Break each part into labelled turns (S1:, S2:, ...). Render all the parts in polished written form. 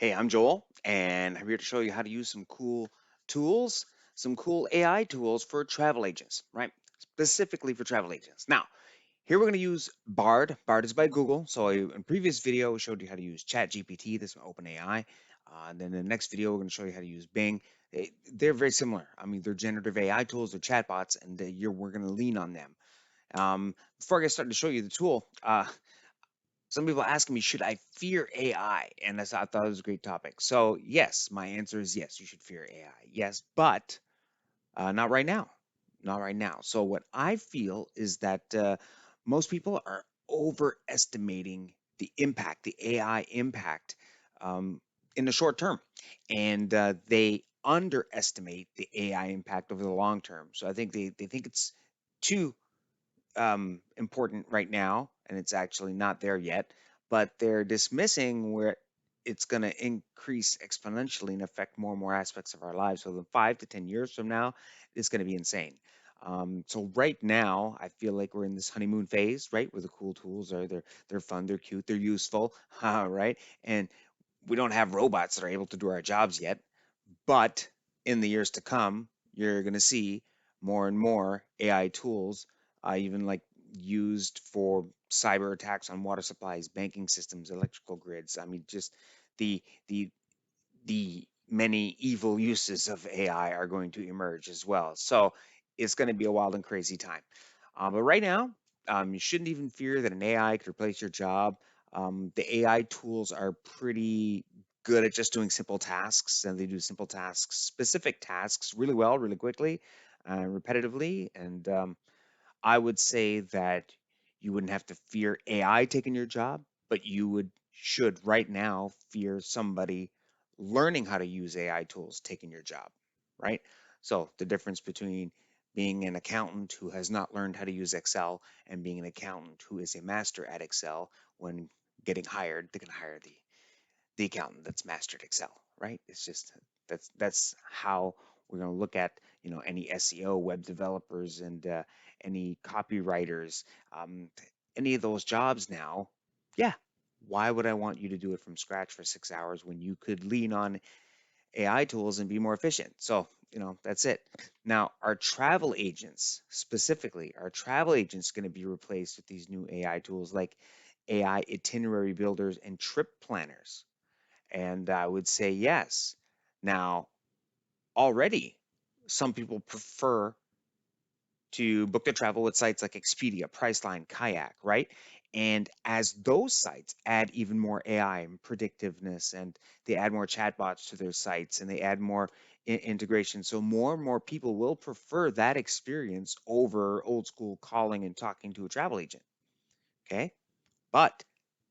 S1: Hey, I'm Joel, and I'm here to show you how to use some cool tools, some cool AI tools for travel agents, right? Specifically for travel agents. Now, here we're going to use Bard. Bard is by Google. So in previous video, we showed you how to use ChatGPT, this is OpenAI. And then in the next video, we're going to show you how to use Bing. They're very similar. I mean, they're generative AI tools, they're chatbots, and we're going to lean on them. Before I get started to show you the tool, some people asking me, should I fear AI? And I thought it was a great topic. So yes, my answer is yes, you should fear AI. Yes, but not right now. Not right now. So what I feel is that most people are overestimating the impact, the AI impact um, in the short term, and they underestimate the AI impact over the long term. So I think they think it's too important right now, and it's actually not there yet, but they're dismissing where it's going to increase exponentially and affect more and more aspects of our lives. So, in 5 to 10 years from now, it's going to be insane. So right now, I feel like we're in this honeymoon phase, right? Where the cool tools are, they're fun, they're cute, they're useful, right? And we don't have robots that are able to do our jobs yet, but in the years to come, you're going to see more and more AI tools, even like used for cyber attacks on water supplies, banking systems, electrical grids. I mean, just the the the many evil uses of AI are going to emerge as well. So it's going to be a wild and crazy time. But right now, you shouldn't even fear that an AI could replace your job. The AI tools are pretty good at just doing simple tasks, and they do simple tasks, specific tasks, really well, really quickly, repetitively. And I would say that you wouldn't have to fear AI taking your job, but you should right now fear somebody learning how to use AI tools taking your job, right? So the difference between being an accountant who has not learned how to use Excel and being an accountant who is a master at Excel, when getting hired, they can hire the accountant that's mastered Excel, right? It's just that's how we're going to look at any SEO, web developers, and any copywriters, um, any of those jobs now. Yeah, why would I want you to do it from scratch for 6 hours when you could lean on AI tools and be more efficient? So that's it. Now, our travel agents specifically, our travel agents going to be replaced with these new AI tools like AI itinerary builders and trip planners, and I would say yes. Now, already, some people prefer to book their travel with sites like Expedia, Priceline, Kayak, right? And as those sites add even more AI and predictiveness, and they add more chatbots to their sites, and they add more integration, so more and more people will prefer that experience over old school calling and talking to a travel agent. Okay. But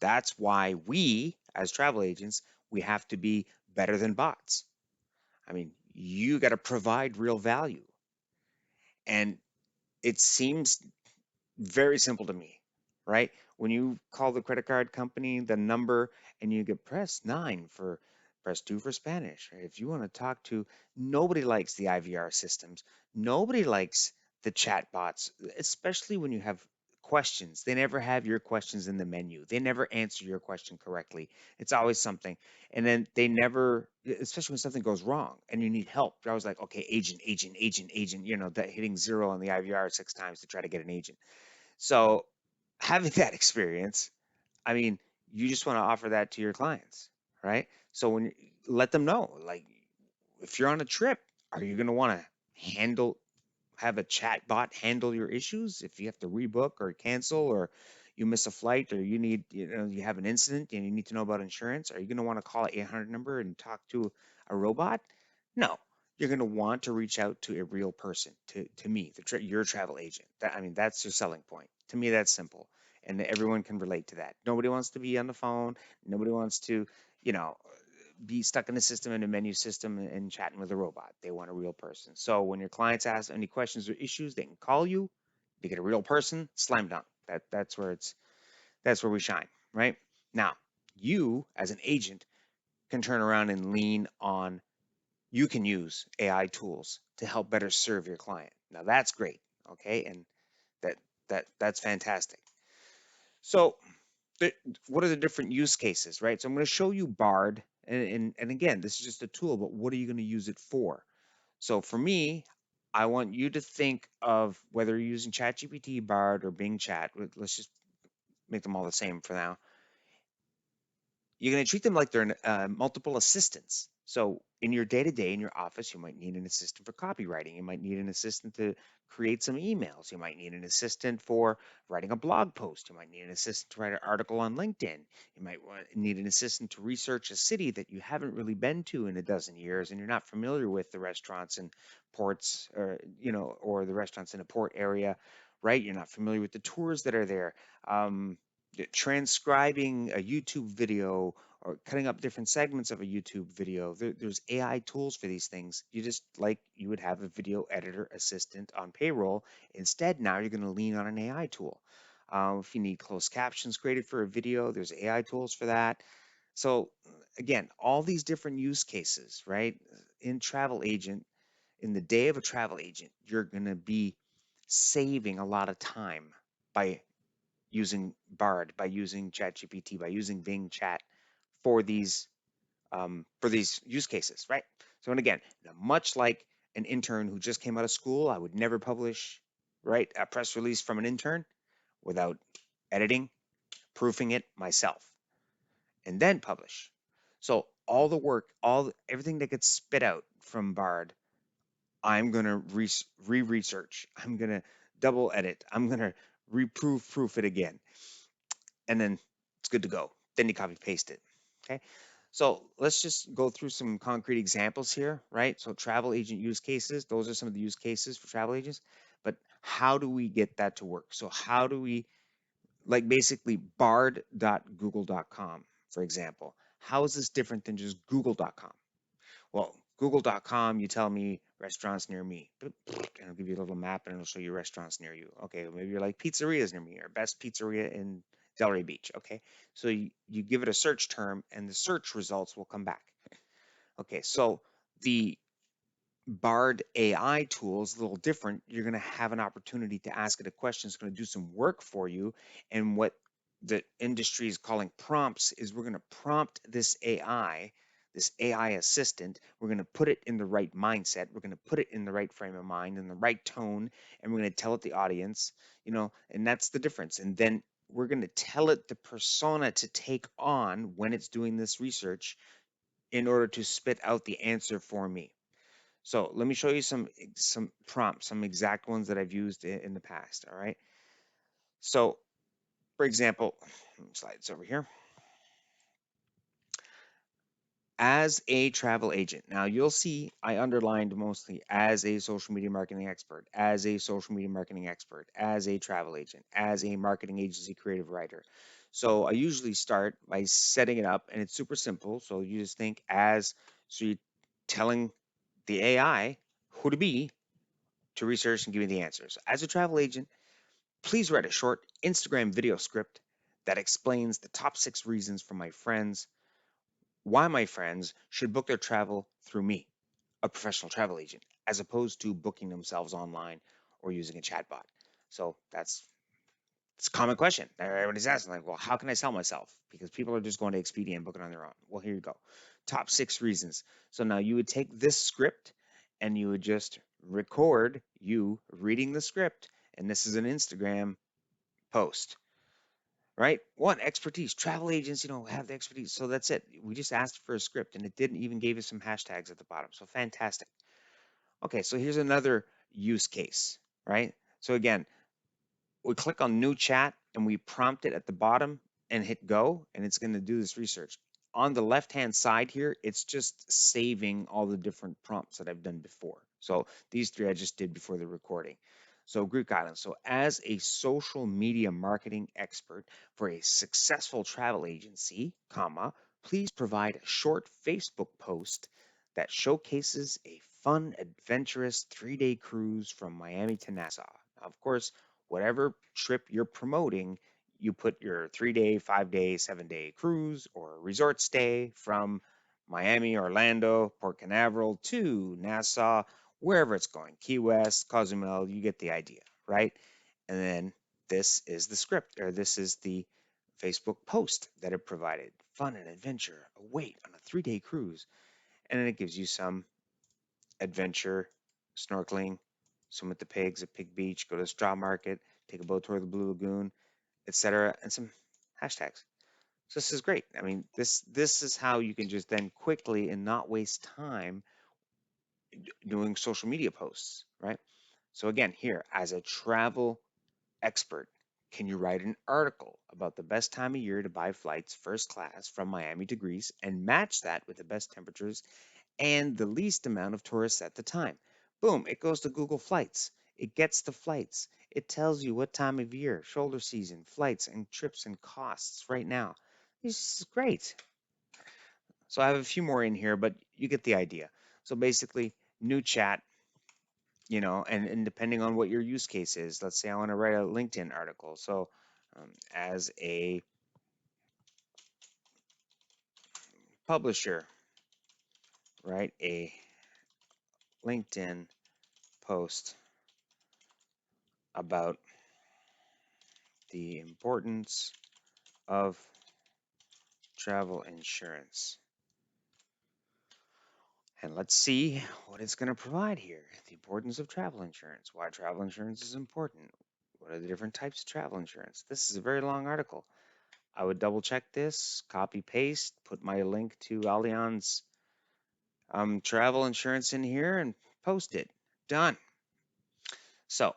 S1: that's why we, as travel agents, we have to be better than bots. I mean, you got to provide real value. And it seems very simple to me, right? When you call the credit card company, the number, and you get press 9 for press 2 for Spanish. Right? If you want to talk to, nobody likes the IVR systems. Nobody likes the chat bots, especially when you have questions. They never have your questions in the menu. They never answer your question correctly. It's always something. And then they never, especially when something goes wrong and you need help. You're always like, okay, agent, agent, agent, agent, that hitting 0 on the IVR 6 times to try to get an agent. So having that experience, I mean, you just want to offer that to your clients, right? So let them know, like, if you're on a trip, are you going to want to have a chat bot handle your issues if you have to rebook or cancel, or you miss a flight, or you have an incident and you need to know about insurance? Are you going to want to call an 800 number and talk to a robot? No, you're going to want to reach out to a real person, to me, your travel agent. I mean, that's your selling point. To me, that's simple, and everyone can relate to that. Nobody wants to be on the phone. Nobody wants to, you know, be stuck in a system, in a menu system, and chatting with a robot. They want a real person. So when your clients ask any questions or issues, they can call you. They get a real person. Slam dunk. That's where we shine, right? Now, you as an agent can turn around and lean on. You can use AI tools to help better serve your client. Now that's great, okay, and that that's fantastic. So the, what are the different use cases, right? So I'm going to show you Bard, And again, this is just a tool, but what are you going to use it for? So for me, I want you to think of whether you're using ChatGPT, Bard, or Bing Chat. Let's just make them all the same for now. You're going to treat them like they're multiple assistants. So in your day to day in your office, you might need an assistant for copywriting. You might need an assistant to create some emails. You might need an assistant for writing a blog post. You might need an assistant to write an article on LinkedIn. You might need an assistant to research a city that you haven't really been to in a dozen years, and you're not familiar with the restaurants and ports, or or the restaurants in a port area, right? You're not familiar with the tours that are there. Um, Transcribing a YouTube video or cutting up different segments of a YouTube video. There's AI tools for these things. You just like you would have a video editor assistant on payroll. Instead, now you're going to lean on an AI tool. If you need closed captions created for a video, there's AI tools for that. So again, all these different use cases, right? In travel agent, in the day of a travel agent, you're going to be saving a lot of time by using Bard, by using ChatGPT, by using Bing Chat for these use cases, right? So, and again, much like an intern who just came out of school, I would never publish, right, a press release from an intern without editing, proofing it myself, and then publish. So all the work, everything that gets spit out from Bard, I'm gonna re-research. I'm gonna double edit. I'm gonna proof it again, and then it's good to go. Then you copy paste it. Okay. So let's just go through some concrete examples here, right? So travel agent use cases, those are some of the use cases for travel agents. But how do we get that to work? So how do we, like, basically bard.google.com, for example? How is this different than just google.com? Well, google.com, you tell me restaurants near me, and it'll give you a little map and it'll show you restaurants near you. Okay, well, maybe you're like pizzerias near me, or best pizzeria in Delray Beach. Okay, so you give it a search term and the search results will come back. Okay, so the Bard AI tool is a little different. You're going to have an opportunity to ask it a question. It's going to do some work for you. And what the industry is calling prompts is we're going to prompt this AI assistant. We're going to put it in the right mindset. We're going to put it in the right frame of mind, in the right tone, and we're going to tell it the audience, and that's the difference. And then we're going to tell it the persona to take on when it's doing this research in order to spit out the answer for me. So let me show you some prompts, some exact ones that I've used in the past. All right. So for example, slides over here. As a travel agent, now you'll see I underlined mostly as a social media marketing expert, as a social media marketing expert, as a travel agent, as a marketing agency creative writer. So I usually start by setting it up, and it's super simple. So you just think so you're telling the AI who to be to research and give me the answers. As a travel agent, please write a short Instagram video script that explains the top 6 reasons for my friends why my friends should book their travel through me, a professional travel agent, as opposed to booking themselves online or using a chatbot. So it's a common question that everybody's asking, like, well, how can I sell myself? Because people are just going to Expedia and booking on their own. Well, here you go. Top 6 reasons. So now you would take this script and you would just record you reading the script. And this is an Instagram post, right? One, expertise. Travel agents, have the expertise. So that's it. We just asked for a script and it didn't even give us some hashtags at the bottom. So fantastic. Okay, so here's another use case, right? So again, we click on new chat and we prompt it at the bottom and hit go, and it's going to do this research. On the left hand side here, it's just saving all the different prompts that I've done before. So these 3 I just did before the recording. So Greek Island. So as a social media marketing expert for a successful travel agency, please provide a short Facebook post that showcases a fun, adventurous 3-day cruise from Miami to Nassau. Now, of course, whatever trip you're promoting, you put your 3-day, 5-day, 7-day cruise or resort stay from Miami, Orlando, Port Canaveral to Nassau, wherever it's going, Key West, Cozumel, you get the idea, right? And then this is the script, or this is the Facebook post that it provided. Fun and adventure await on a 3-day cruise. And then it gives you some adventure, snorkeling, swim with the pigs at Pig Beach, go to the straw market, take a boat tour of the Blue Lagoon, etc., and some hashtags. So this is great. I mean, this is how you can just then quickly and not waste time doing social media posts, right? So again, here as a travel expert, can you write an article about the best time of year to buy flights first class from Miami to Greece and match that with the best temperatures and the least amount of tourists at the time? Boom, it goes to Google Flights. It gets the flights. It tells you what time of year, shoulder season, flights and trips and costs right now. This is great. So I have a few more in here, but you get the idea. So basically, new chat, and depending on what your use case is, let's say I want to write a LinkedIn article. So as a publisher, write a LinkedIn post about the importance of travel insurance. And let's see what it's going to provide here. The importance of travel insurance, why travel insurance is important. What are the different types of travel insurance? This is a very long article. I would double check this, copy paste, put my link to Allianz travel insurance in here and post it. Done. So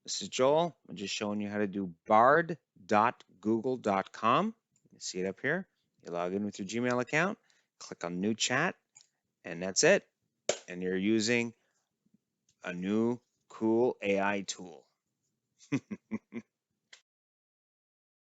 S1: this is Joel. I'm just showing you how to do bard.google.com. You see it up here. You log in with your Gmail account, click on new chat, and that's it. And you're using a new cool AI tool.